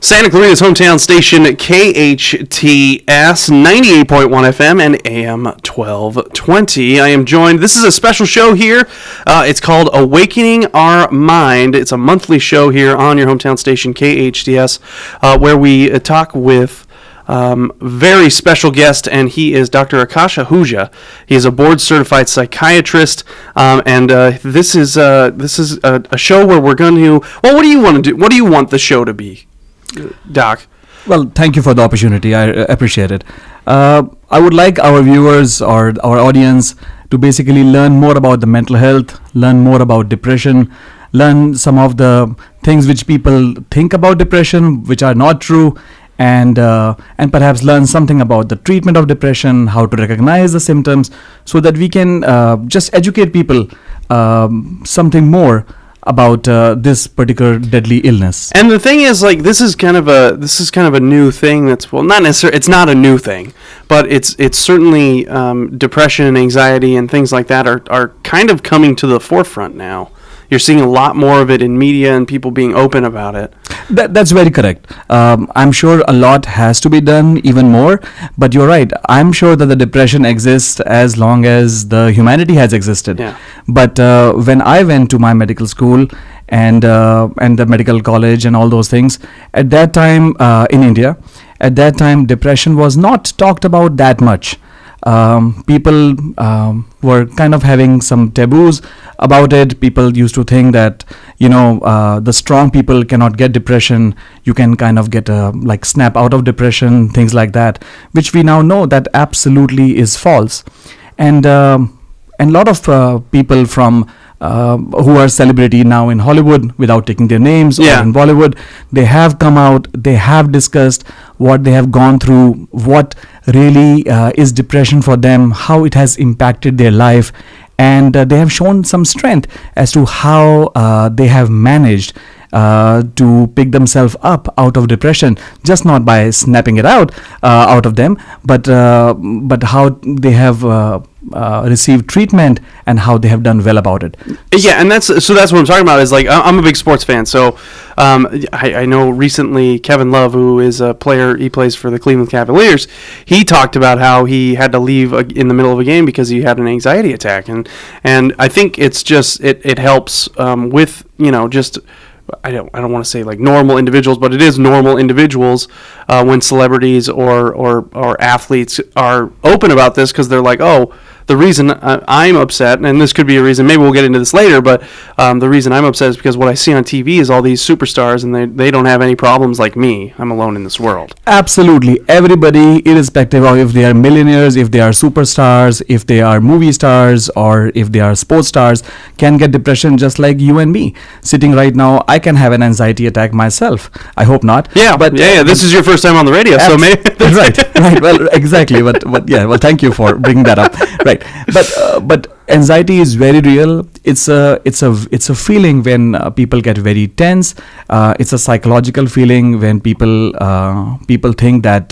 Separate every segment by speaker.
Speaker 1: Santa Clarita's hometown station, KHTS 98.1 FM and AM 1220. I am joined. This is a special show here. It's called Awakening Our Mind. It's a monthly show here on your hometown station, KHTS, where we talk with very special guest, and he is Dr. Akash Ahuja. He is a board-certified psychiatrist, and this is a show where we're going to. Well, what do you want to do? What do you want the show to be, Doc?
Speaker 2: Well, thank you for the opportunity. I appreciate it. I would like our viewers or our audience to basically learn more about the mental health, learn more about depression, learn some of the things which people think about depression, which are not true, and perhaps learn something about the treatment of depression, how to recognize the symptoms, so that we can just educate people something more about this particular deadly illness.
Speaker 1: And the thing is, like, this is kind of a new thing. That's, well, not necessarily. It's not a new thing, but it's certainly depression and anxiety and things like that are kind of coming to the forefront now. You're seeing a lot more of it in media and people being open about it.
Speaker 2: That's very correct. I'm sure a lot has to be done, even more. But you're right. I'm sure that the depression exists as long as the humanity has existed.
Speaker 1: Yeah.
Speaker 2: But when I went to my medical school and the medical college and all those things, at that time in India, at that time depression was not talked about that much. People were kind of having some taboos about it. People used to think that, the strong people cannot get depression. You can kind of get snap out of depression, things like that, which we now know that absolutely is false. And a lot of people from who are celebrity now in Hollywood, without taking their names, or in Bollywood, they have come out, they have discussed what they have gone through, what really is depression for them, how it has impacted their life, and they have shown some strength as to how they have managed to pick themselves up out of depression, just not by snapping it out of them, but how they have received treatment and how they have done well about it.
Speaker 1: Yeah, and that's what I'm talking about. Is like, I'm a big sports fan, so I know recently Kevin Love, who is a player, he plays for the Cleveland Cavaliers. He talked about how he had to leave in the middle of a game because he had an anxiety attack, and I think it's just it helps with just. I don't want to say like normal individuals, but it is normal individuals when celebrities or athletes are open about this, because they're like, oh, the reason I'm upset, and this could be a reason, maybe we'll get into this later, but the reason I'm upset is because what I see on TV is all these superstars, and they don't have any problems like me. I'm alone in this world.
Speaker 2: Absolutely. Everybody, irrespective of if they are millionaires, if they are superstars, if they are movie stars, or if they are sports stars, can get depression just like you and me. Sitting right now, I can have an anxiety attack myself. I hope not.
Speaker 1: Yeah, but this is your first time on the radio, so maybe
Speaker 2: right. Well, exactly. But yeah. Well, thank you for bringing that up. Right. But anxiety is very real. It's a feeling when people get very tense. It's a psychological feeling when people think that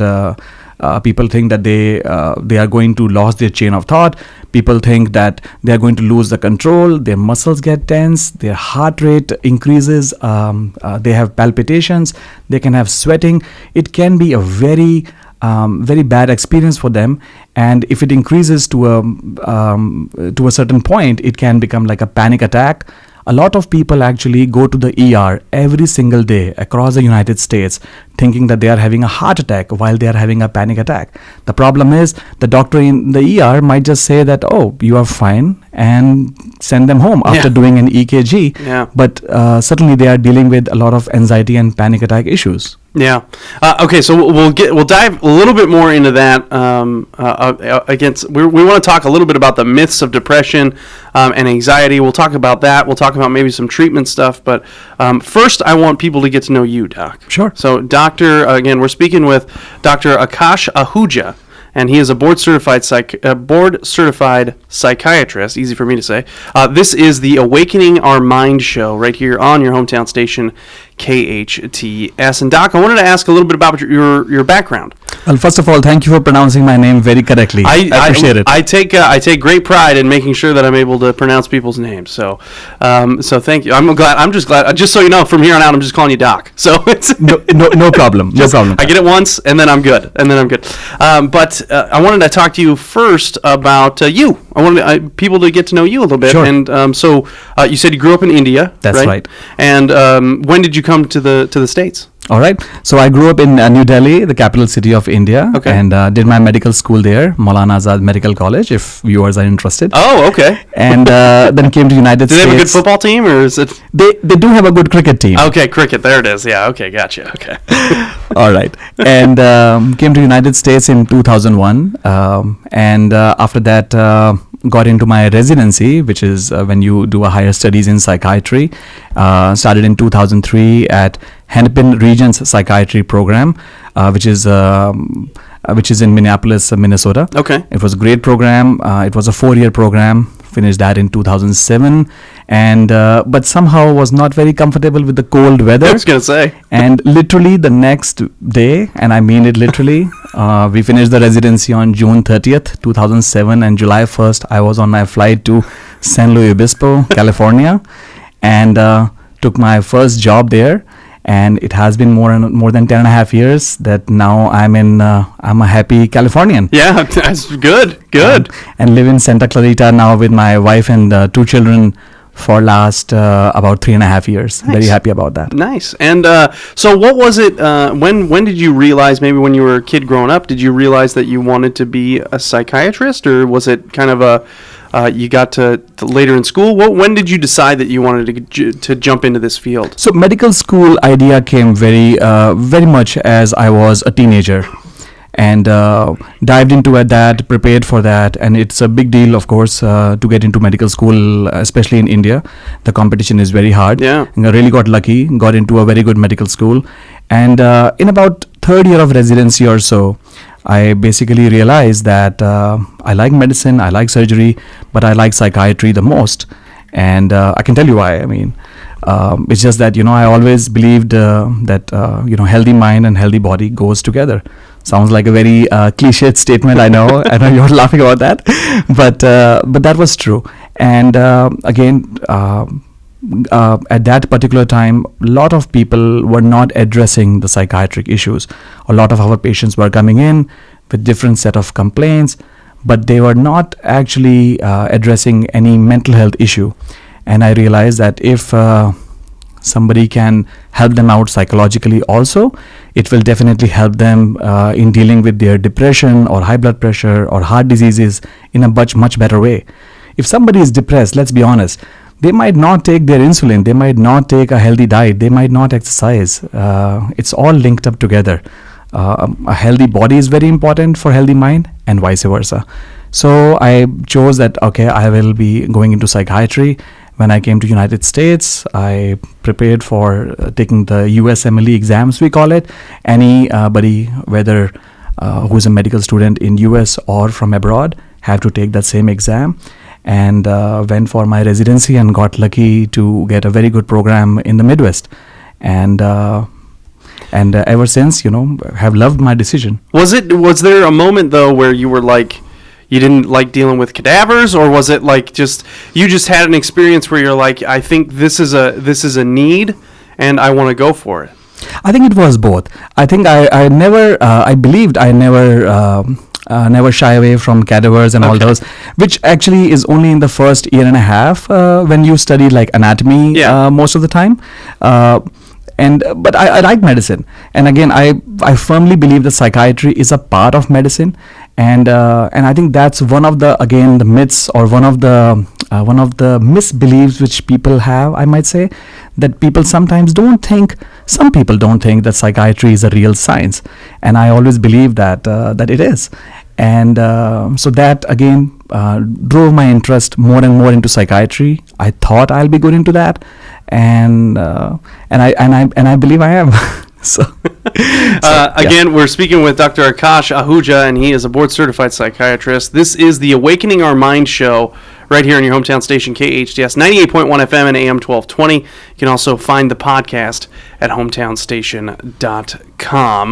Speaker 2: they are going to lose their chain of thought. People think that they are going to lose the control. Their muscles get tense. Their heart rate increases. They have palpitations. They can have sweating. It can be a very bad experience for them, and if it increases to a certain point, it can become like a panic attack. A lot of people actually go to the ER every single day across the United States thinking that they are having a heart attack while they are having a panic attack. The problem is the doctor in the ER might just say that, oh, you are fine, and send them home after doing an EKG.
Speaker 1: Yeah. But
Speaker 2: certainly they are dealing with a lot of anxiety and panic attack issues.
Speaker 1: Yeah. Okay. So we'll dive a little bit more into that. We want to talk a little bit about the myths of depression and anxiety. We'll talk about that. We'll talk about maybe some treatment stuff. But first, I want people to get to know you, Doc.
Speaker 2: Sure.
Speaker 1: So, we're speaking with Dr. Akash Ahuja. And he is a board-certified psychiatrist, easy for me to say. This is the Awakening Our Mind show right here on your hometown station, KHTS. And Doc, I wanted to ask a little bit about your background.
Speaker 2: Well, first of all, thank you for pronouncing my name very correctly. I appreciate it.
Speaker 1: I take great pride in making sure that I'm able to pronounce people's names. So, so thank you. I'm just glad. Just so you know, from here on out, I'm just calling you Doc. So it's
Speaker 2: no problem. No problem.
Speaker 1: I get it once, and then I'm good. But I wanted to talk to you first about you. I wanted people to get to know you a little bit.
Speaker 2: Sure.
Speaker 1: And so you said you grew up in India.
Speaker 2: That's right.
Speaker 1: And when did you come to the States?
Speaker 2: All right. So I grew up in New Delhi, the capital city of India,
Speaker 1: Okay.
Speaker 2: and did my medical school there, Maulana Azad Medical College, if viewers are interested.
Speaker 1: Oh, okay.
Speaker 2: And then came to United
Speaker 1: Do
Speaker 2: States.
Speaker 1: they have a good football team, or is it?
Speaker 2: They do have a good cricket team.
Speaker 1: Okay, cricket. There it is. Yeah. Okay, gotcha. Okay.
Speaker 2: All right. And came to United States in 2001. And after that, got into my residency, which is when you do a higher studies in psychiatry. Started in 2003 at Hennepin Regents Psychiatry Program, which is in Minneapolis, Minnesota.
Speaker 1: Okay.
Speaker 2: It was a great program. It was a 4-year program. Finished that in 2007, and but somehow was not very comfortable with the cold weather.
Speaker 1: I was gonna say.
Speaker 2: And literally the next day, and I mean it literally, we finished the residency on June 30th, 2007, and July 1st, I was on my flight to San Luis Obispo, California, and took my first job there. And it has been more than 10.5 years that now I'm a happy Californian.
Speaker 1: Yeah, that's good.
Speaker 2: And live in Santa Clarita now with my wife and 2 children for last about 3.5 years.
Speaker 1: Nice.
Speaker 2: Very happy about that.
Speaker 1: Nice. And so what was it, when did you realize, maybe when you were a kid growing up, did you realize that you wanted to be a psychiatrist, or was it kind of you got to later in school? When did you decide that you wanted to jump into this field?
Speaker 2: So medical school idea came very much as I was a teenager, and dived into that, prepared for that, and it's a big deal, of course, to get into medical school, especially in India. The competition is very hard.
Speaker 1: Yeah.
Speaker 2: And I really got lucky, got into a very good medical school, and in about 3rd year of residency or so, I basically realized that I like medicine, I like surgery, but I like psychiatry the most. And I can tell you why. I mean, it's just that, I always believed that, healthy mind and healthy body goes together. Sounds like a very cliched statement, I know. I know you're laughing about that. But that was true. And again, at that particular time, a lot of people were not addressing the psychiatric issues. A lot of our patients were coming in with different set of complaints, but they were not actually addressing any mental health issue. And I realized that if somebody can help them out psychologically also, it will definitely help them in dealing with their depression or high blood pressure or heart diseases in a much better way. If somebody is depressed, let's be honest, they might not take their insulin, they might not take a healthy diet, they might not exercise. It's all linked up together. A healthy body is very important for healthy mind, and vice versa. So I chose that, okay, I will be going into psychiatry. When I came to United States, I prepared for taking the USMLE exams, we call it. Anybody, whether who's a medical student in US or from abroad, have to take that same exam. And went for my residency and got lucky to get a very good program in the Midwest. And ever since, have loved my decision.
Speaker 1: Was there a moment though where you were like, you didn't like dealing with cadavers, or was it like you just had an experience where you're like, I think this is a need and I want to go for it?
Speaker 2: I think it was both. I think I believed I never shy away from cadavers and all those, which actually is only in the first 1.5 years when you study like anatomy most of the time. But I like medicine, and again I firmly believe that psychiatry is a part of medicine, and I think that's one of the myths, or one of the misbeliefs which people have, I might say, that people sometimes some people don't think that psychiatry is a real science, and I always believe that it is. And so that again drove my interest more and more into psychiatry. I thought I'll be good into that, and I believe I am.
Speaker 1: Again, we're speaking with Dr. Akash Ahuja, and he is a board-certified psychiatrist. This is the Awakening Our Mind show, right here on your hometown station, KHTS 98.1 FM and AM 1220. You can also find the podcast at hometownstation.com.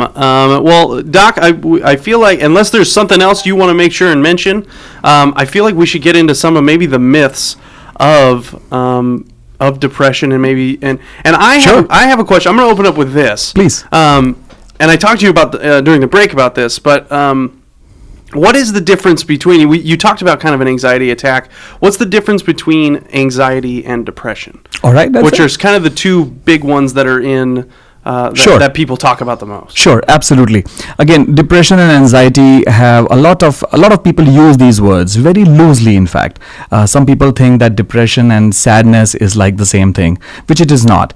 Speaker 1: Well, Doc, I feel like, unless there's something else you want to make sure and mention, I feel like we should get into some of maybe the myths of depression, and maybe and I have a question. I'm going to open up with this,
Speaker 2: Please.
Speaker 1: And I talked to you about during the break about this, but what is the difference between you talked about kind of an anxiety attack? What's the difference between anxiety and depression?
Speaker 2: All right,
Speaker 1: which are kind of the two big ones that are in that people talk about the most.
Speaker 2: Sure, absolutely. Again, depression and anxiety have a lot of people use these words very loosely. In fact, some people think that depression and sadness is like the same thing, which it is not.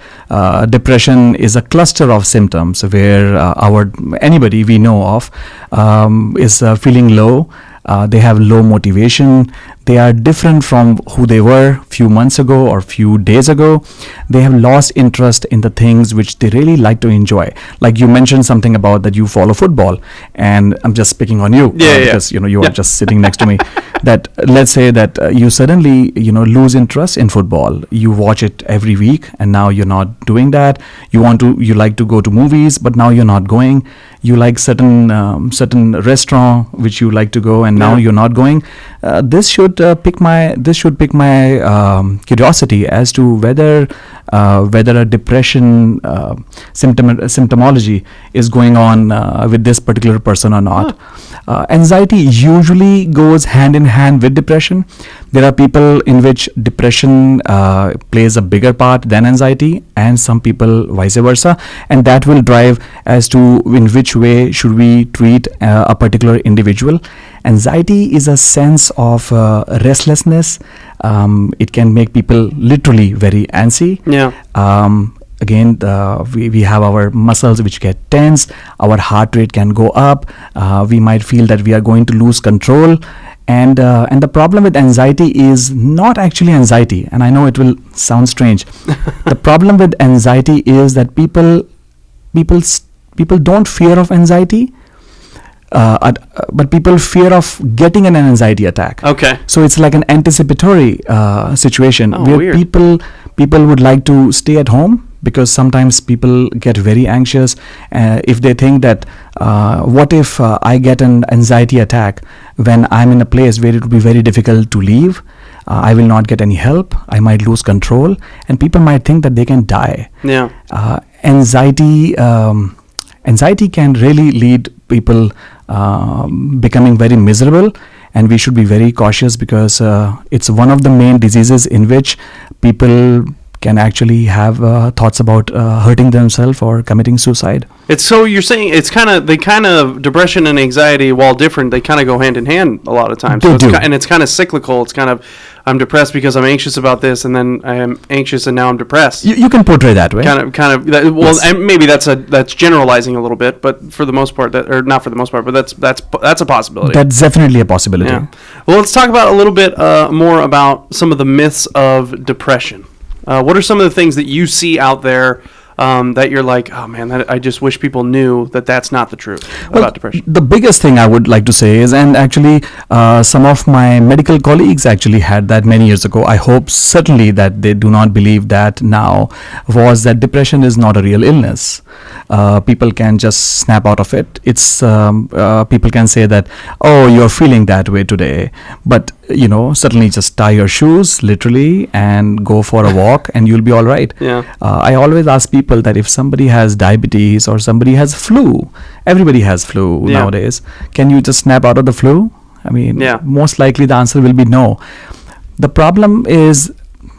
Speaker 2: Depression is a cluster of symptoms where anybody we know of is feeling low. They have low motivation. They are different from who they were few months ago or few days ago. They have lost interest in the things which they really like to enjoy. Like you mentioned something about that you follow football, and I'm just picking on you because you are just sitting next to me. That let's say that you suddenly lose interest in football. You watch it every week, and now you're not doing that. You like to go to movies, but now you're not going. You like certain restaurant which you like to go, and now you're not going. This should pick my curiosity as to whether a depression symptomology is going on with this particular person or not. Anxiety usually goes hand in hand with depression. There are people in which depression plays a bigger part than anxiety, and some people vice versa, and that will drive as to in which way should we treat a particular individual. Anxiety is a sense of restlessness. It can make people literally very antsy. Again, we have our muscles which get tense. Our heart rate can go up. We might feel that we are going to lose control. And the problem with anxiety is not actually anxiety. And I know it will sound strange. The problem with anxiety is that people don't fear of anxiety. But people fear of getting an anxiety attack.
Speaker 1: Okay.
Speaker 2: So it's like an anticipatory situation where
Speaker 1: weird.
Speaker 2: people would like to stay at home, because sometimes people get very anxious if they think that what if I get an anxiety attack when I'm in a place where it will be very difficult to leave. I will not get any help. I might lose control, and people might think that they can die. Anxiety can really lead people becoming very miserable, and we should be very cautious because it's one of the main diseases in which people can actually have thoughts about hurting themselves or committing suicide. So you're saying depression and anxiety, while different, they kind of go hand in hand a lot of times. And it's kind of cyclical. It's kind of, I'm depressed because I'm anxious about this, and then I am anxious and now I'm depressed. You can portray that way.
Speaker 1: And maybe that's generalizing a little bit, but for the most part, not for the most part, but that's a possibility.
Speaker 2: That's definitely a possibility.
Speaker 1: Yeah. Well, let's talk about a little bit more about some of the myths of depression. What are some of the things that you see out there that you're like, oh man, I just wish people knew that that's not the truth about depression?
Speaker 2: The biggest thing I would like to say is, and actually some of my medical colleagues actually had that many years ago. I hope certainly that they do not believe that now, was that depression is not a real illness. People can just snap out of it. It's people can say that, oh, you're feeling that way today, but suddenly just tie your shoes literally and go for a walk and you'll be all right. I always ask people that if somebody has diabetes or somebody has flu, everybody has flu nowadays, can you just snap out of the flu? I mean, most likely the answer will be no. The problem is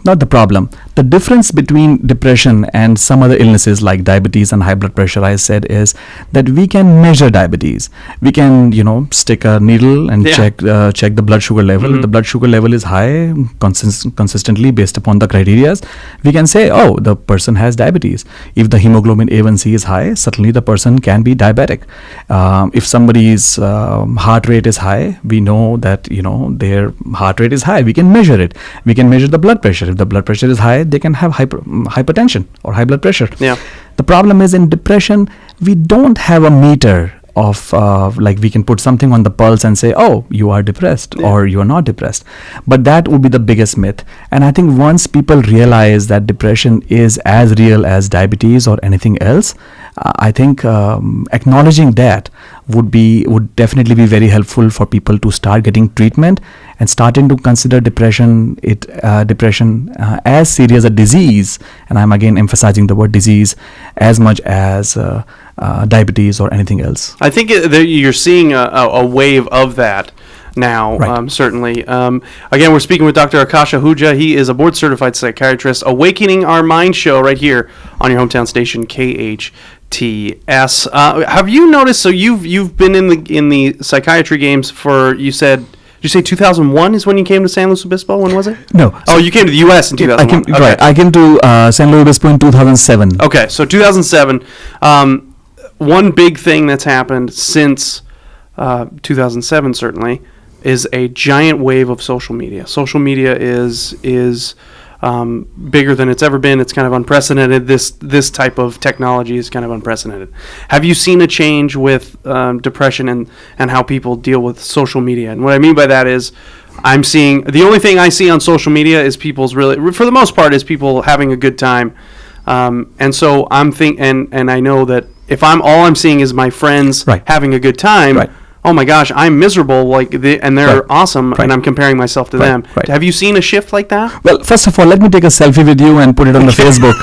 Speaker 2: not the problem. The difference between depression and some other illnesses like diabetes and high blood pressure, I said, is that we can measure diabetes. We can, stick a needle and check the blood sugar level. Mm-hmm. If the blood sugar level is high consistently based upon the criteria, we can say, oh, the person has diabetes. If the hemoglobin A1C is high, certainly the person can be diabetic. If somebody's heart rate is high, we know that, their heart rate is high. We can measure it. We can measure the blood pressure. If the blood pressure is high, they can have hypertension or high blood pressure. The problem is in depression, we don't have a meter of like we can put something on the pulse and say, oh, you are depressed or you are not depressed. But that would be the biggest myth. And I think once people realize that depression is as real as diabetes or anything else, I think acknowledging that would definitely be very helpful for people to start getting treatment and starting to consider depression as serious a disease, and I'm again emphasizing the word disease, as much as diabetes or anything else.
Speaker 1: I think you're seeing a wave of that now,
Speaker 2: Right.
Speaker 1: certainly. Again, we're speaking with Dr. Akash Ahuja. He is a board-certified psychiatrist. Awakening Our Mind show right here on your hometown station, KHTS. Have you noticed? So you've been in the psychiatry games for, you said, did you say 2001 is when you came to San Luis Obispo? When was it?
Speaker 2: No.
Speaker 1: Oh, you came to the U.S. in 2001.
Speaker 2: Right. I came to San Luis Obispo in 2007.
Speaker 1: Okay, so 2007. One big thing that's happened since 2007, certainly, is a giant wave of social media. Social media is bigger than it's ever been. It's kind of unprecedented. This type of technology is kind of unprecedented. Have you seen a change with depression and how people deal with social media? And what I mean by that is, I'm seeing, the only thing I see on social media is people's really, for the most part, is people having a good time. And so I'm and I know that if all I'm seeing is my friends
Speaker 2: Right.
Speaker 1: having a good time,
Speaker 2: Right.
Speaker 1: oh my gosh, I'm miserable, and they're
Speaker 2: Right.
Speaker 1: awesome,
Speaker 2: Right.
Speaker 1: and I'm comparing myself to
Speaker 2: Right.
Speaker 1: them.
Speaker 2: Right.
Speaker 1: Have you seen a shift like that?
Speaker 2: Well, first of all, let me take a selfie with you and put it on the Facebook.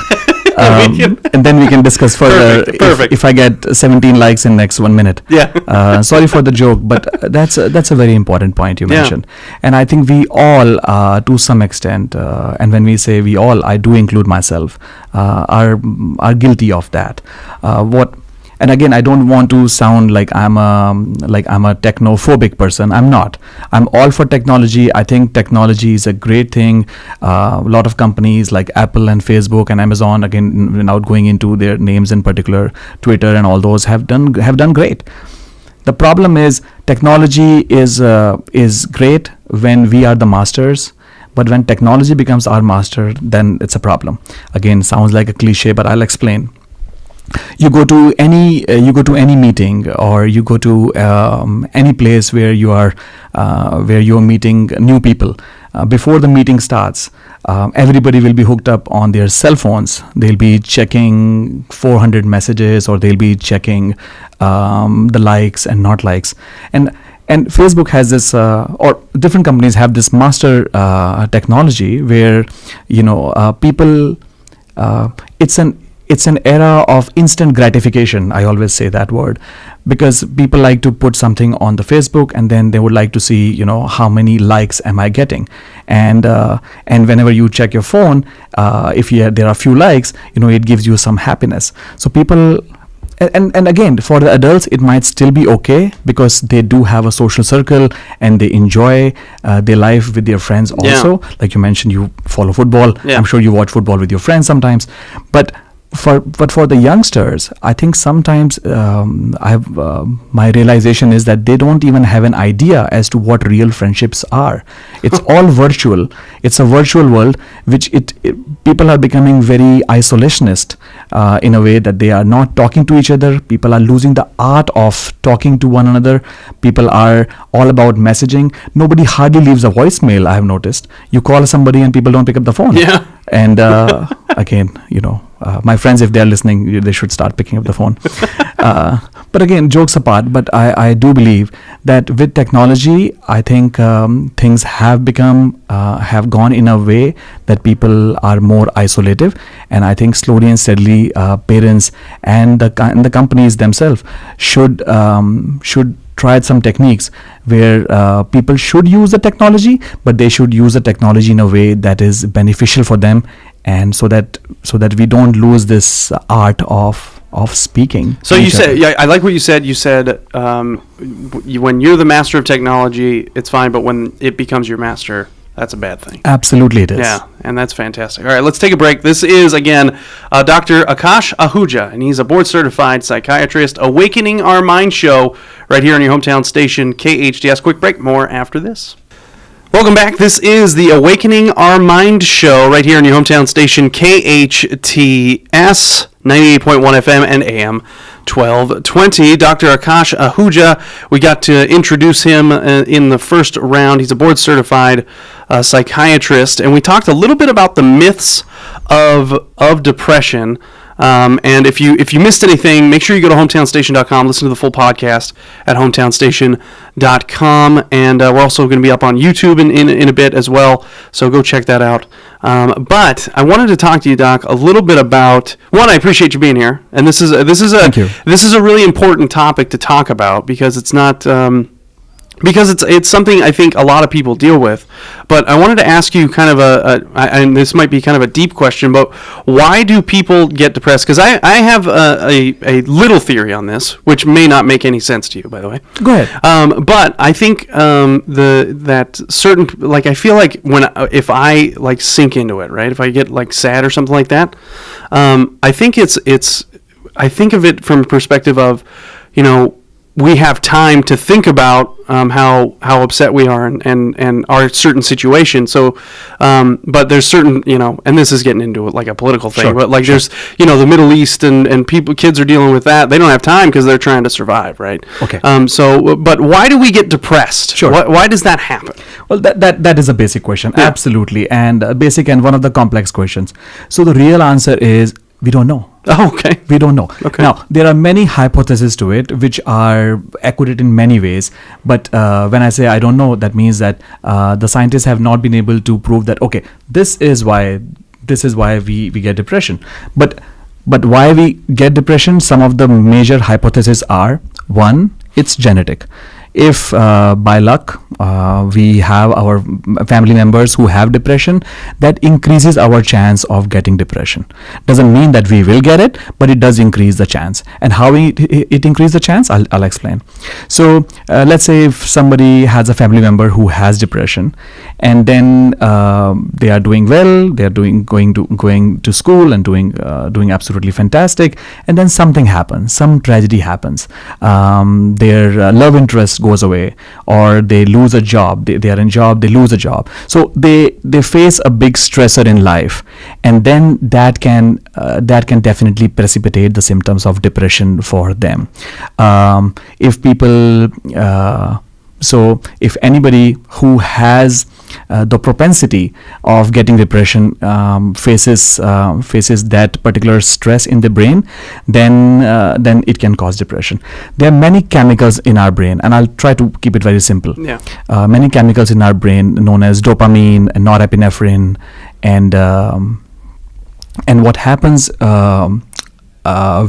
Speaker 2: And then we can discuss further.
Speaker 1: Perfect.
Speaker 2: If I get 17 likes in next 1 minute.
Speaker 1: Yeah.
Speaker 2: Sorry for the joke, but that's a very important point you
Speaker 1: Yeah.
Speaker 2: mentioned. And I think we all, to some extent, and when we say we all, I do include myself, are guilty of that. And again, I don't want to sound like I'm a technophobic person. I'm not. I'm all for technology. I think technology is a great thing. A lot of companies like Apple and Facebook and Amazon, again, without going into their names in particular, Twitter and all those have done great. The problem is technology is great when we are the masters. But when technology becomes our master, then it's a problem. Again, sounds like a cliche, but I'll explain. You go to any meeting, or you go to any place where you're meeting new people. Before the meeting starts, everybody will be hooked up on their cell phones. They'll be checking 400 messages, or they'll be checking the likes and not likes. And Facebook has this, or different companies have this master technology where people. It's an era of instant gratification. I always say that word, because people like to put something on the Facebook, and then they would like to see, how many likes am I getting, and whenever you check your phone, if there are few likes, it gives you some happiness. So people. And again, for the adults, it might still be okay because they do have a social circle and they enjoy their life with their friends also. Yeah. Like you mentioned, you follow football. Yeah. I'm sure you watch football with your friends sometimes. But for the youngsters, I think sometimes my realization is that they don't even have an idea as to what real friendships are. It's all virtual. It's a virtual world, which people are becoming very isolationist in a way that they are not talking to each other. People are losing the art of talking to one another. People are all about messaging. Nobody hardly leaves a voicemail, I have noticed. You call somebody and people don't pick up the phone.
Speaker 1: Yeah.
Speaker 2: And again, my friends, if they're listening, they should start picking up the phone. But again, jokes apart, but I do believe that with technology, I think things have gone in a way that people are more isolative. And I think slowly and steadily, parents and the companies themselves should try some techniques where people should use the technology, but they should use the technology in a way that is beneficial for them, and so that we don't lose this art of speaking.
Speaker 1: So you said, yeah, I like what you said. You said when you're the master of technology, it's fine, but when it becomes your master, that's a bad thing.
Speaker 2: Absolutely it is.
Speaker 1: Yeah, and that's fantastic. All right, let's take a break. This is, again, Dr. Akash Ahuja, and he's a board-certified psychiatrist. Awakening Our Mind show right here on your hometown station, KHTS. Quick break, more after this. Welcome back. This is the Awakening Our Mind show right here on your hometown station, KHTS. 98.1 FM and AM 1220. Dr. Akash Ahuja, we got to introduce him in the first round. He's a board-certified psychiatrist, and we talked a little bit about the myths of depression. And if you missed anything, make sure you go to hometownstation.com, listen to the full podcast at hometownstation.com, and we're also going to be up on YouTube in a bit as well, so go check that out. But I wanted to talk to you, Doc, a little bit about, one, I appreciate you being here, and this is a really important topic to talk about because it's not... because it's something I think a lot of people deal with. But I wanted to ask you kind of and this might be kind of a deep question, but why do people get depressed? Because I have a little theory on this, which may not make any sense to you, by the way.
Speaker 2: Go ahead.
Speaker 1: But I think that certain, like, I feel like if I like sink into it, right? If I get like sad or something like that, I think I think of it from a perspective of, we have time to think about how upset we are and our certain situation. So, but there's certain, and this is getting into like a political thing, but like there's, the Middle East and kids are dealing with that. They don't have time because they're trying to survive, right?
Speaker 2: Okay.
Speaker 1: But why do we get depressed?
Speaker 2: Sure.
Speaker 1: Why does that happen?
Speaker 2: Well, that is a basic question. Yeah. Absolutely. And basic and one of the complex questions. So the real answer is we don't know.
Speaker 1: Oh, okay.
Speaker 2: We don't know.
Speaker 1: Okay.
Speaker 2: Now, there are many hypotheses to it, which are accurate in many ways. But when I say I don't know, that means that the scientists have not been able to prove that, okay, this is why we get depression. But why we get depression, some of the major hypotheses are, one, it's genetic. If by luck we have our family members who have depression, that increases our chance of getting depression. Doesn't mean that we will get it, but it does increase the chance. And how it increases the chance, I'll explain. So let's say if somebody has a family member who has depression, and then they are doing well, they are going to school and doing absolutely fantastic, and then something happens, some tragedy happens. Their love interest goes away, or they lose a job. They are in job, they lose a job. So they face a big stressor in life, and then that can definitely precipitate the symptoms of depression for them. If anybody who has the propensity of getting depression faces that particular stress in the brain, then it can cause depression. There are many chemicals in our brain, and I'll try to keep it very simple.
Speaker 1: Yeah.
Speaker 2: Many chemicals in our brain known as dopamine and norepinephrine, and what happens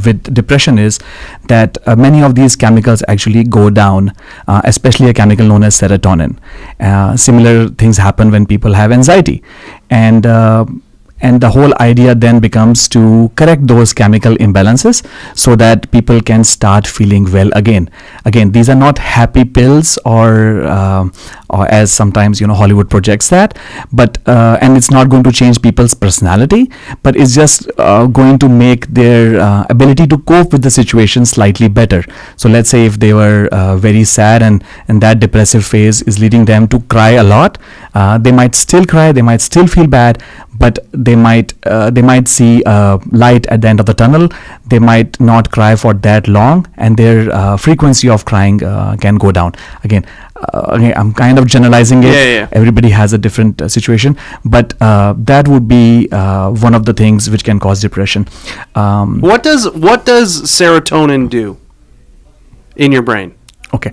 Speaker 2: with depression is that many of these chemicals actually go down, especially a chemical known as serotonin. Similar things happen when people have anxiety, and the whole idea then becomes to correct those chemical imbalances so that people can start feeling well again. Again, these are not happy pills or as sometimes Hollywood projects that, but and it's not going to change people's personality, but it's just going to make their ability to cope with the situation slightly better. So let's say if they were very sad and that depressive phase is leading them to cry a lot, they might still cry, they might still feel bad, but they might see light at the end of the tunnel. They might not cry for that long, and their frequency of crying can go down. Again, I'm kind of generalizing it.
Speaker 1: Yeah.
Speaker 2: Everybody has a different situation, but that would be one of the things which can cause depression.
Speaker 1: What does serotonin do in your brain?
Speaker 2: Okay.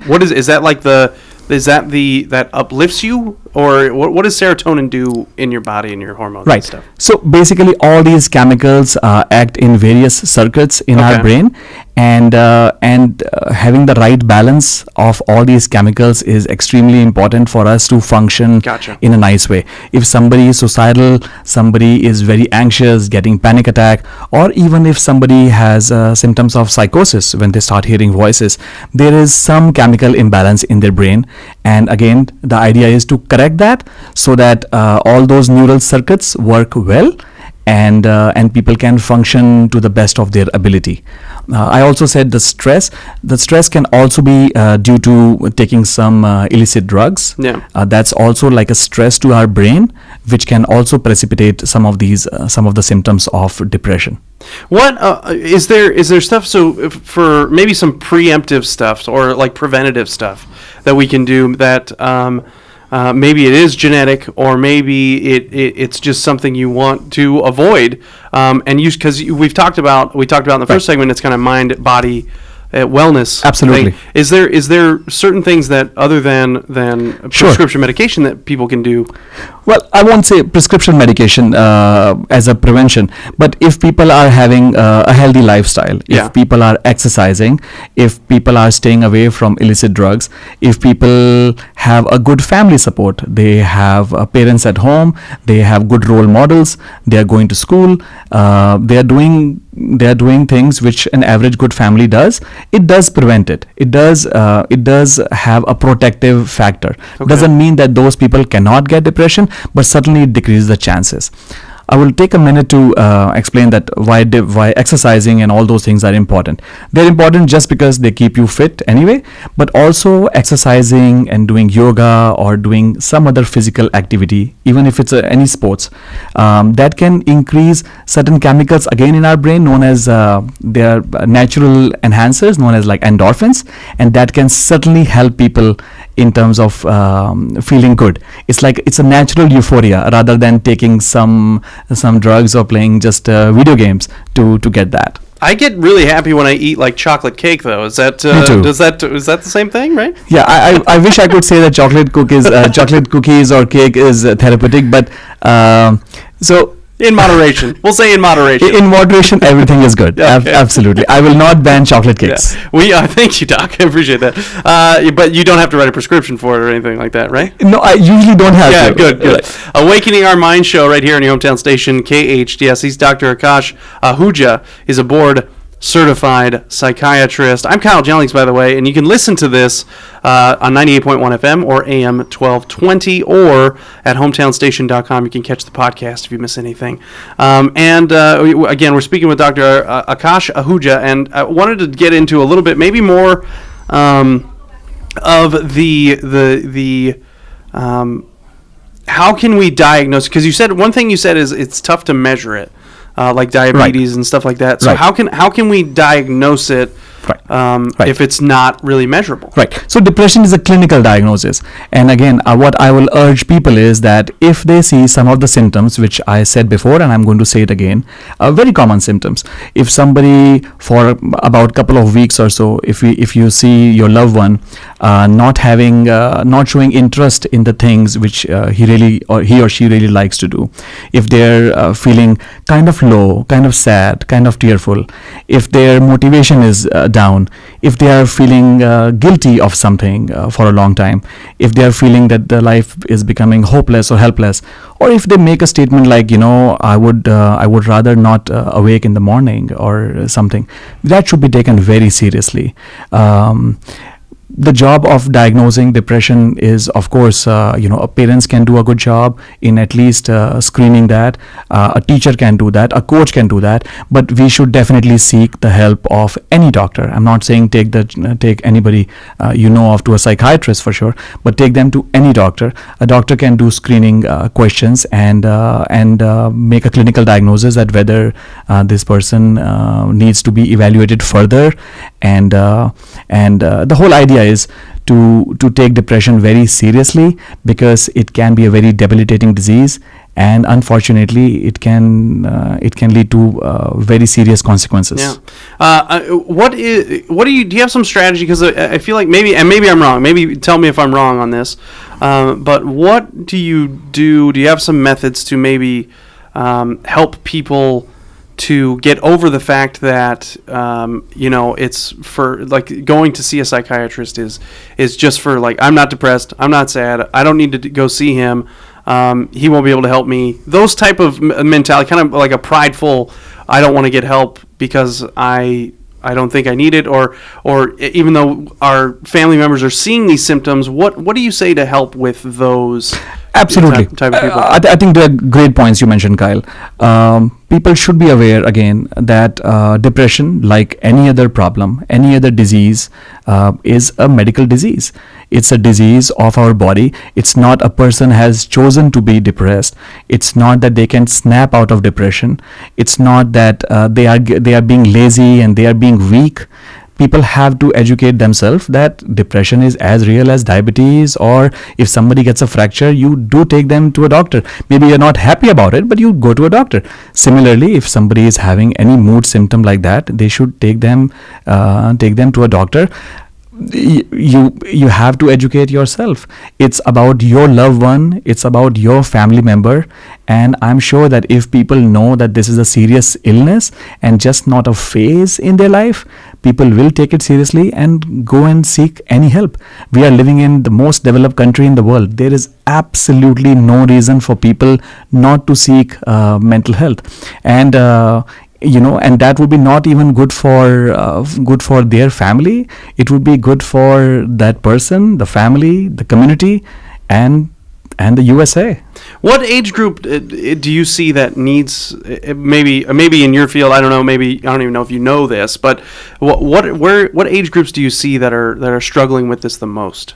Speaker 1: That uplifts you, or what does serotonin do in your body and your hormones and stuff?
Speaker 2: So basically all these chemicals act in various circuits in our brain, and having the right balance of all these chemicals is extremely important for us to function in a nice way. If somebody is suicidal, somebody is very anxious, getting panic attack, or even if somebody has symptoms of psychosis when they start hearing voices, there is some chemical imbalance in their brain. And again, the idea is to correct that so that all those neural circuits work well, and people can function to the best of their ability. I also said the stress can also be due to taking some illicit drugs.
Speaker 1: Yeah.
Speaker 2: That's also like a stress to our brain, which can also precipitate some of the symptoms of depression.
Speaker 1: What is there stuff? So for maybe some preemptive stuff or like preventative stuff that we can do that maybe it is genetic or maybe it's just something you want to avoid and use, because we talked about in the first segment, it's kind of mind body wellness.
Speaker 2: Absolutely.
Speaker 1: thing. Is there certain things that other than prescription medication that people can do?
Speaker 2: Well, I won't say prescription medication as a prevention, but if people are having a healthy lifestyle, if people are exercising, if people are staying away from illicit drugs, if people have a good family support, they have parents at home, they have good role models, they are going to school, they are doing things which an average good family does, it does prevent it. It does have a protective factor.
Speaker 1: Okay.
Speaker 2: Doesn't mean that those people cannot get depression, but certainly it decreases the chances. I will take a minute to explain that why exercising and all those things are important. They're important just because they keep you fit anyway, but also exercising and doing yoga or doing some other physical activity, even if it's any sports, that can increase certain chemicals again in our brain known as they are natural enhancers known as like endorphins, and that can certainly help people in terms of feeling good. It's a natural euphoria rather than taking some drugs or playing just video games to get that.
Speaker 1: I get really happy when I eat like chocolate cake, though. Is that is that the same thing, right?
Speaker 2: Yeah, I wish I could say that chocolate cookies or cake is therapeutic, but so.
Speaker 1: In moderation. We'll say in moderation.
Speaker 2: In moderation, everything is good.
Speaker 1: Okay.
Speaker 2: Absolutely. I will not ban chocolate cakes.
Speaker 1: Yeah. Thank you, Doc. I appreciate that. But you don't have to write a prescription for it or anything like that, right?
Speaker 2: No, I usually don't have to.
Speaker 1: Yeah, good. Awakening Our Mind show right here on your hometown station, KHTS. He's Dr. Akash Ahuja. He's a board certified psychiatrist. I'm Kyle Jennings, by the way, and you can listen to this on 98.1 FM or AM 1220 or at hometownstation.com. You can catch the podcast if you miss anything. Again, we're speaking with Dr. Akash Ahuja, and I wanted to get into a little bit, maybe more of the how can we diagnose? Because you said one thing you said is it's tough to measure it. Like diabetes and stuff like that. So how can we diagnose it if it's not really measurable?
Speaker 2: Right. So depression is a clinical diagnosis. And again, what I will urge people is that if they see some of the symptoms, which I said before, and I'm going to say it again, very common symptoms. If somebody for about a couple of weeks or so, if you see your loved one not showing interest in the things which he or she really likes to do, if they're feeling kind of low, kind of sad, kind of tearful, if their motivation is down, if they are feeling guilty of something for a long time, if they are feeling that their life is becoming hopeless or helpless, or if they make a statement like, I would rather not awake in the morning or something, that should be taken very seriously. The job of diagnosing depression is, of course, parents can do a good job in at least screening that. A teacher can do that. A coach can do that. But we should definitely seek the help of any doctor. I'm not saying take anybody off to a psychiatrist for sure, but take them to any doctor. A doctor can do screening questions and make a clinical diagnosis that whether this person needs to be evaluated further, and the whole idea is to take depression very seriously, because it can be a very debilitating disease, and unfortunately it can lead to very serious consequences.
Speaker 1: Yeah. Do you have some strategy? Because I feel like maybe I'm wrong. Maybe tell me if I'm wrong on this. But what do you do? Do you have some methods to maybe help people to get over the fact that it's for like going to see a psychiatrist is just for like, I'm not depressed, I'm not sad, I don't need to go see him, he won't be able to help me, those type of mentality, kind of like a prideful, I don't want to get help because I don't think I need it, or even though our family members are seeing these symptoms, what do you say to help with those
Speaker 2: Absolutely.
Speaker 1: type of people?
Speaker 2: I think they're great points you mentioned, Kyle. People should be aware again that depression, like any other problem, any other disease, is a medical disease. It's a disease of our body. It's not a person has chosen to be depressed. It's not that they can snap out of depression. It's not that they are being lazy and they are being weak. People have to educate themselves that depression is as real as diabetes, or if somebody gets a fracture, you do take them to a doctor. Maybe you're not happy about it, but you go to a doctor. Similarly, if somebody is having any mood symptom like that, they should take them to a doctor. You have to educate yourself. It's about your loved one, it's about your family member, and I'm sure that if people know that this is a serious illness and just not a phase in their life, people will take it seriously and go and seek any help. We are living in the most developed country in the world. There is absolutely no reason for people not to seek mental health, and and that would be not even good for their family. It would be good for that person, the family, the community, and the USA.
Speaker 1: What age group do you see that needs, maybe in your field? I don't know. Maybe I don't even know if you know this, but what age groups do you see that are struggling with this the most?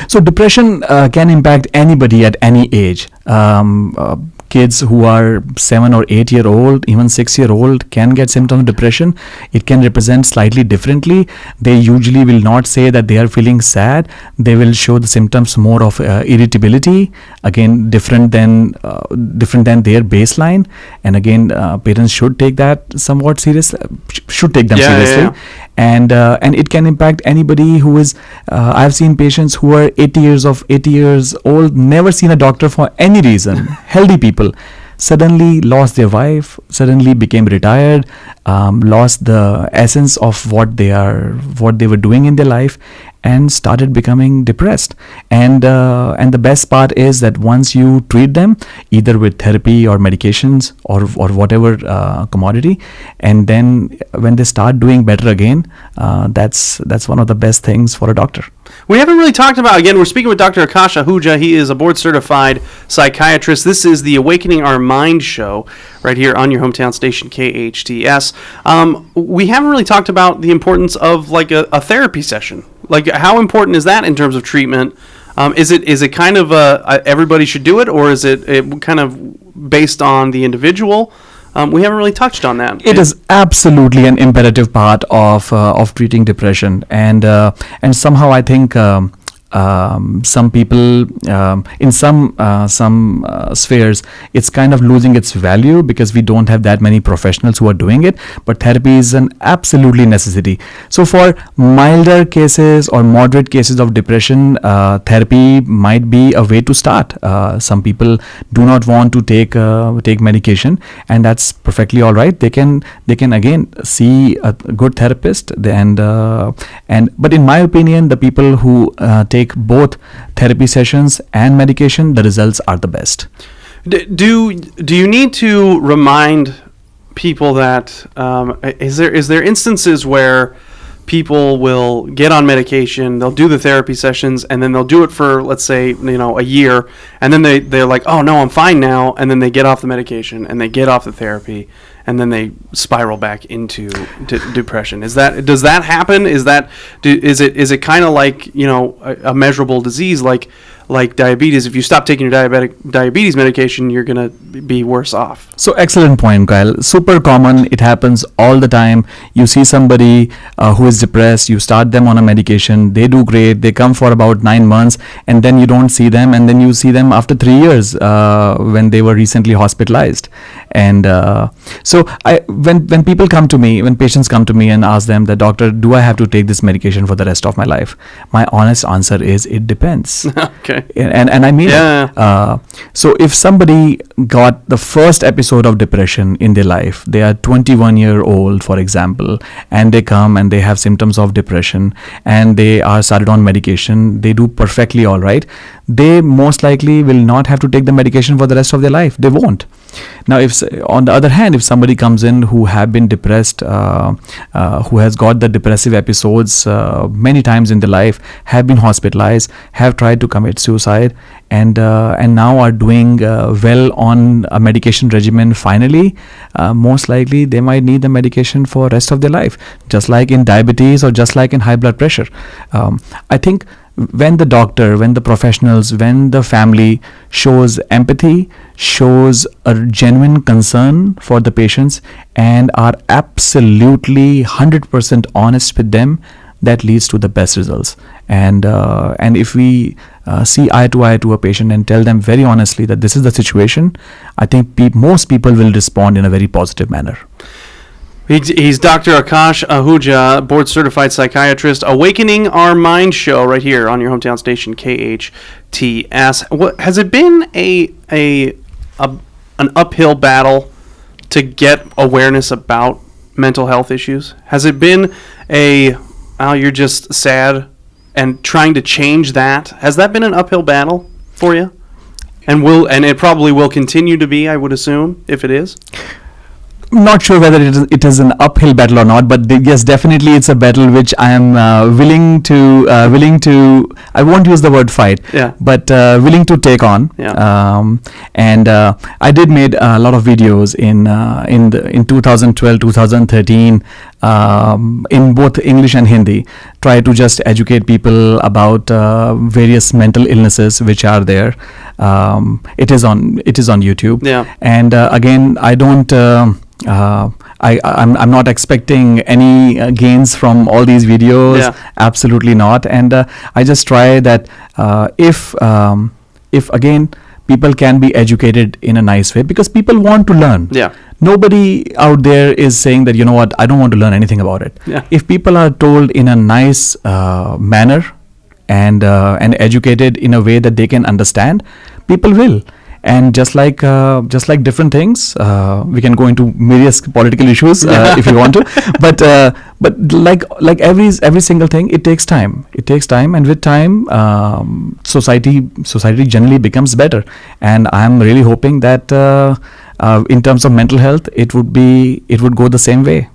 Speaker 2: So depression can impact anybody at any age. Kids who are 7 or 8 year old, even 6 year old, can get symptoms of depression. It can represent slightly differently. They usually will not say that they are feeling sad. They will show the symptoms more of irritability, again different than their baseline. And again, parents should take that somewhat serious. Should take them seriously.
Speaker 1: Yeah.
Speaker 2: And it can impact anybody who is. I've seen patients who are 80 years old, never seen a doctor for any reason. Healthy people suddenly lost their wife, suddenly became retired, lost the essence of what they were doing in their life, and started becoming depressed. And the best part is that once you treat them either with therapy or medications or whatever commodity, and then when they start doing better again, that's one of the best things for a doctor.
Speaker 1: We haven't really talked about, again, we're speaking with Dr. Akash Ahuja. He is a board-certified psychiatrist. This is the Awakening Our Mind show right here on your hometown station, KHTS. We haven't really talked about the importance of, like, a therapy session. Like, how important is that in terms of treatment? Is it kind of everybody should do it, or is it kind of based on the individual? We haven't really touched on that.
Speaker 2: It is absolutely an imperative part of treating depression, and somehow I think some people in some spheres, it's kind of losing its value because we don't have that many professionals who are doing it. But therapy is an absolutely necessity. So for milder cases or moderate cases of depression, therapy might be a way to start. Some people do not want to take medication, and that's perfectly all right. They can again see a good therapist, but in my opinion, the people who take both therapy sessions and medication, the results are the best.
Speaker 1: Do you need to remind people that is there instances where people will get on medication, they'll do the therapy sessions, and then they'll do it for, let's say, a year, and then they're like, oh no, I'm fine now, and then they get off the medication and they get off the therapy, and then they spiral back into depression? Does that happen? Is it kind of like a measurable disease like diabetes? If you stop taking your diabetes medication, you're gonna be worse off.
Speaker 2: So excellent point, Kyle. Super common. It happens all the time. You see somebody who is depressed, you start them on a medication, they do great, they come for about 9 months, and then you don't see them, and then you see them after 3 years when they were recently hospitalized. And so when people come to me, when patients come to me and ask them, the doctor, do I have to take this medication for the rest of my life? My honest answer is, it depends.
Speaker 1: Okay.
Speaker 2: And I mean, so if somebody got the first episode of depression in their life, they are 21-year-old, for example, and they come and they have symptoms of depression and they are started on medication, they do perfectly all right. They most likely will not have to take the medication for the rest of their life. They won't. Now, on the other hand, if somebody comes in who have been depressed, who has got the depressive episodes many times in their life, have been hospitalized, have tried to commit suicide, and now are doing well on a medication regimen, finally, most likely they might need the medication for rest of their life, just like in diabetes or just like in high blood pressure. I think when the doctor, when the professionals, when the family shows empathy, shows a genuine concern for the patients, and are absolutely 100% honest with them, that leads to the best results. And if we see eye to eye to a patient and tell them very honestly that this is the situation, I think most people will respond in a very positive manner.
Speaker 1: He's Dr. Akash Ahuja, board-certified psychiatrist. Awakening Our Mind show right here on your hometown station, KHTS. Has it been an uphill battle to get awareness about mental health issues? Has it been you're just sad and trying to change that? Has that been an uphill battle for you? And it probably will continue to be, I would assume, if it is.
Speaker 2: Not sure whether it is an uphill battle or not, but yes, definitely it's a battle which I am willing to. I won't use the word fight, but willing to take on. And I did made a lot of videos in 2012, 2013, in both English and Hindi. Try to just educate people about various mental illnesses which are there. It is on YouTube.
Speaker 1: Yeah.
Speaker 2: And again, I don't. I'm not expecting any gains from all these videos. Absolutely not. And I just try that if again people can be educated in a nice way, because people want to learn. Nobody out there is saying that, you know what, I don't want to learn anything about it. If people are told in a nice manner and educated in a way that they can understand, people will. And just like different things, we can go into various political issues if you want to. But like every single thing, it takes time. And with time, society generally becomes better. And I'm really hoping that in terms of mental health, it would go the same way.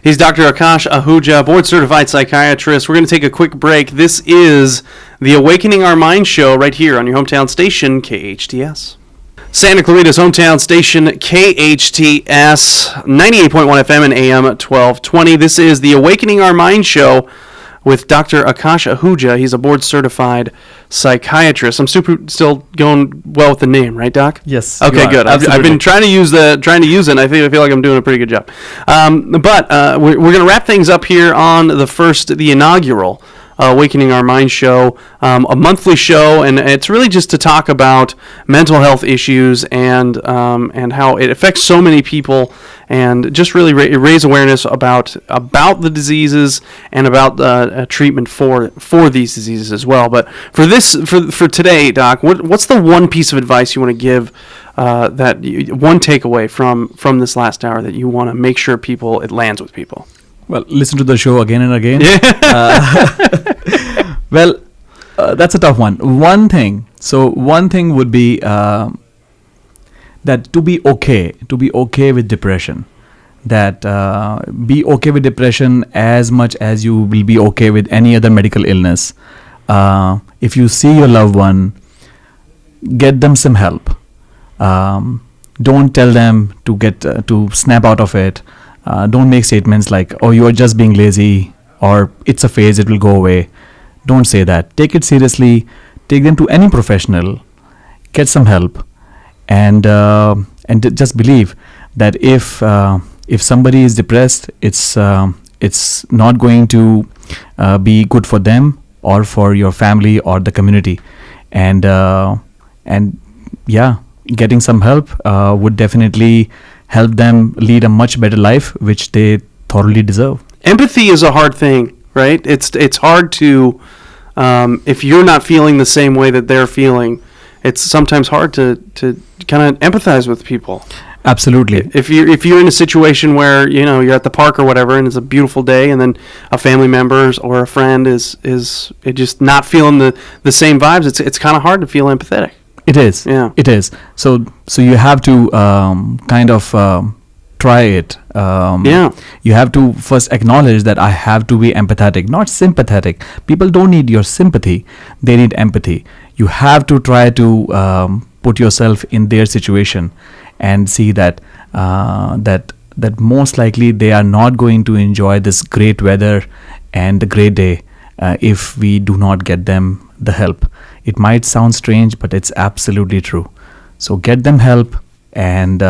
Speaker 1: He's Dr. Akash Ahuja, board-certified psychiatrist. We're going to take a quick break. This is the Awakening Our Mind show right here on your hometown station, KHTS. Santa Clarita's hometown station, KHTS, 98.1 FM and AM 1220. This is the Awakening Our Mind show with Dr. Akash Ahuja. He's a board-certified psychiatrist. I'm still going well with the name, right, Doc?
Speaker 2: Yes.
Speaker 1: Okay, good. I've been trying to use it, and I feel like I'm doing a pretty good job. But we're going to wrap things up here on the inaugural Awakening Our Mind show, a monthly show, and it's really just to talk about mental health issues and how it affects so many people, and just really raise awareness about the diseases and about treatment for these diseases as well. But for today, Doc, what's the one piece of advice you want to give? One takeaway from this last hour that you want to make sure it lands with people.
Speaker 2: Well, listen to the show again and again. Well, that's a tough one. One thing would be that to be okay with depression. That be okay with depression as much as you will be okay with any other medical illness. If you see your loved one, get them some help. Don't tell them to snap out of it. Don't make statements like, oh, you are just being lazy, or it's a phase, it will go away. Don't say that. Take it seriously. Take them to any professional. Get some help. And just believe that if somebody is depressed, it's not going to be good for them or for your family or the community. And getting some help would definitely help them lead a much better life, which they thoroughly deserve.
Speaker 1: Empathy is a hard thing, right? It's hard to, if you're not feeling the same way that they're feeling, it's sometimes hard to kind of empathize with people.
Speaker 2: Absolutely.
Speaker 1: If you're in a situation where you're at the park or whatever, and it's a beautiful day, and then a family member or a friend is just not feeling the same vibes, it's kind of hard to feel empathetic.
Speaker 2: It is.
Speaker 1: Yeah.
Speaker 2: It is. So you have to kind of try it.
Speaker 1: Yeah.
Speaker 2: You have to first acknowledge that I have to be empathetic, not sympathetic. People don't need your sympathy; they need empathy. You have to try to put yourself in their situation and see that that most likely they are not going to enjoy this great weather and the great day if we do not get them the help. It might sound strange, but it's absolutely true. So get them help, and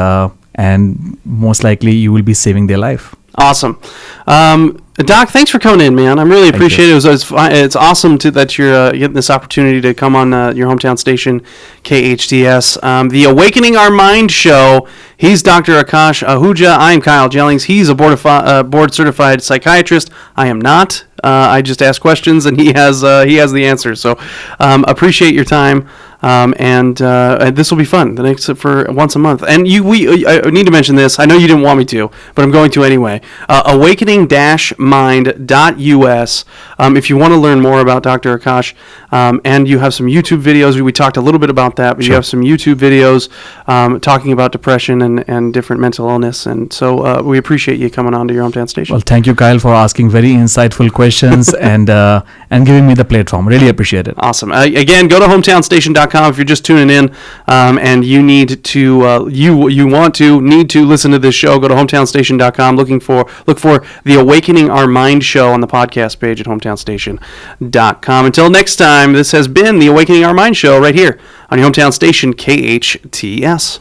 Speaker 2: most likely you will be saving their life.
Speaker 1: Awesome. Doc, thanks for coming in, man. I really appreciate it. It's awesome that you're getting this opportunity to come on your hometown station, KHTS. The Awakening Our Mind show. He's Dr. Akash Ahuja. I am Kyle Jellings. He's a board-certified psychiatrist. I am not. I just ask questions, and he has the answers. So appreciate your time. And this will be fun. The next for once a month. And I need to mention this. I know you didn't want me to, but I'm going to anyway. Awakening-mind.us. If you want to learn more about Dr. Akash, and you have some YouTube videos. We talked a little bit about that, but you have some YouTube videos talking about depression and different mental illness. And so we appreciate you coming on to your hometown station.
Speaker 2: Well, thank you, Kyle, for asking very insightful questions and giving me the platform. Really appreciate it.
Speaker 1: Awesome. Again, go to hometownstation.com if you're just tuning in and you need to need to listen to this show. Go to hometownstation.com. Look for the Awakening Our Mind show on the podcast page at hometownstation.com. Until next time, this has been the Awakening Our Mind show right here on your hometown station, KHTS.